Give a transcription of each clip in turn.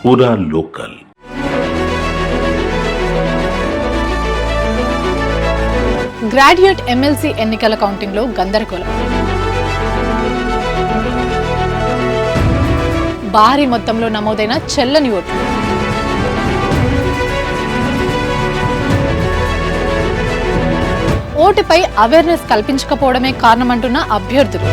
पूरा local. Graduate MLC ఎన్నికల కౌంటింగ్లో గందరగోళం. భారీ మొత్తంలో నమోదైన చెల్లని ఓట్లు. ఓటుపై అవేర్నెస్ కల్పించకపోవడమే కారణమంటున్న అభ్యర్థులు.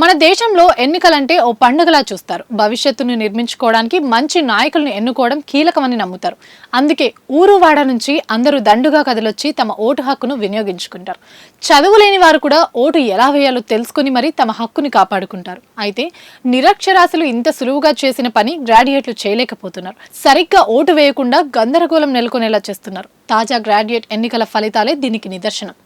మన దేశంలో ఎన్నికలంటే ఓ పండుగలా చూస్తారు. భవిష్యత్తును నిర్మించుకోవడానికి మంచి నాయకులను ఎన్నుకోవడం కీలకమని నమ్ముతారు. అందుకే ఊరువాడ నుంచి అందరూ దండుగా కదిలొచ్చి తమ ఓటు హక్కును వినియోగించుకుంటారు. చదువులేని వారు కూడా ఓటు ఎలా వేయాలో తెలుసుకుని మరీ తమ హక్కుని కాపాడుకుంటారు. అయితే నిరక్షరాస్యులు ఇంత సులువుగా చేసిన పని గ్రాడ్యుయేట్లు చేయలేకపోతున్నారు. సరిగ్గా ఓటు వేయకుండా గందరగోళం నెలకొనేలా చేస్తున్నారు. తాజా గ్రాడ్యుయేట్ ఎన్నికల ఫలితాలే దీనికి నిదర్శనం.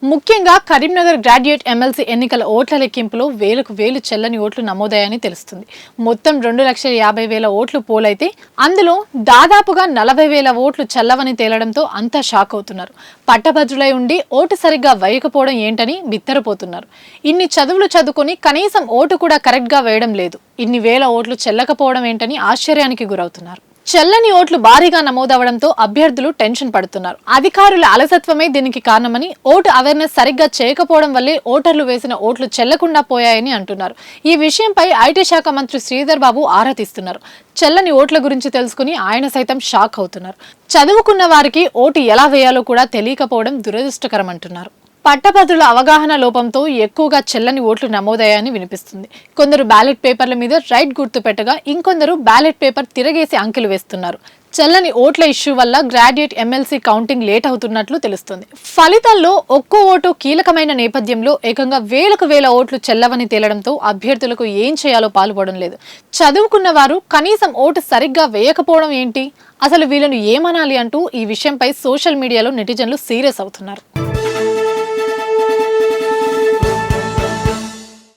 ముఖ్యంగా కరీంనగర్ గ్రాడ్యుయేట్ ఎమ్మెల్సీ ఎన్నికల ఓట్ల లెక్కింపులో వేలకు వేలు చెల్లని ఓట్లు నమోదయ్యాయని తెలుస్తుంది. మొత్తం 2,50,000 ఓట్లు పోలైతే అందులో దాదాపుగా 40,000 ఓట్లు చెల్లవని తేలడంతో అంతా షాక్ అవుతున్నారు. పట్టభద్రులై ఉండి ఓటు సరిగ్గా వేయకపోవడం ఏంటని బిత్తరపోతున్నారు. ఇన్ని చదువులు చదువుకొని కనీసం ఓటు కూడా కరెక్ట్ గా వేయడం లేదు, ఇన్ని వేల ఓట్లు చెల్లకపోవడం ఏంటని ఆశ్చర్యానికి గురవుతున్నారు. చెల్లని ఓట్లు భారీగా నమోదవడంతో అభ్యర్థులు టెన్షన్ పడుతున్నారు. అధికారుల అలసత్వమే దీనికి కారణమని, ఓటు అవేర్నెస్ సరిగ్గా చేయకపోవడం వల్లే ఓటర్లు వేసిన ఓట్లు చెల్లకుండా పోయాయని అంటున్నారు. ఈ విషయంపై ఐటీ శాఖ మంత్రి శ్రీధర్ బాబు ఆరా తీస్తున్నారు. చెల్లని ఓట్ల గురించి తెలుసుకుని ఆయన సైతం షాక్ అవుతున్నారు. చదువుకున్న వారికి ఓటు ఎలా వేయాలో కూడా తెలియకపోవడం దురదృష్టకరం అంటున్నారు. పట్టభద్రుల అవగాహన లోపంతో ఎక్కువగా చెల్లని ఓట్లు నమోదయ్యాయని వినిపిస్తుంది. కొందరు బ్యాలెట్ పేపర్ల మీద రైట్ గుర్తు పెట్టగా ఇంకొందరు బ్యాలెట్ పేపర్ తిరగేసి అంకెలు వేస్తున్నారు. చెల్లని ఓట్ల ఇష్యూ వల్ల గ్రాడ్యుయేట్ ఎమ్మెల్సీ కౌంటింగ్ లేట్ అవుతున్నట్లు తెలుస్తుంది. ఫలితాల్లో ఒక్కో ఓటు కీలకమైన నేపథ్యంలో ఏకంగా వేలకు వేల ఓట్లు చెల్లవని తేలడంతో అభ్యర్థులకు ఏం చేయాలో పాల్పడడం లేదు. చదువుకున్న వారు కనీసం ఓటు సరిగ్గా వేయకపోవడం ఏంటి, అసలు వీళ్ళను ఏమనాలి అంటూ ఈ విషయంపై సోషల్ మీడియాలో నెటిజన్లు సీరియస్ అవుతున్నారు.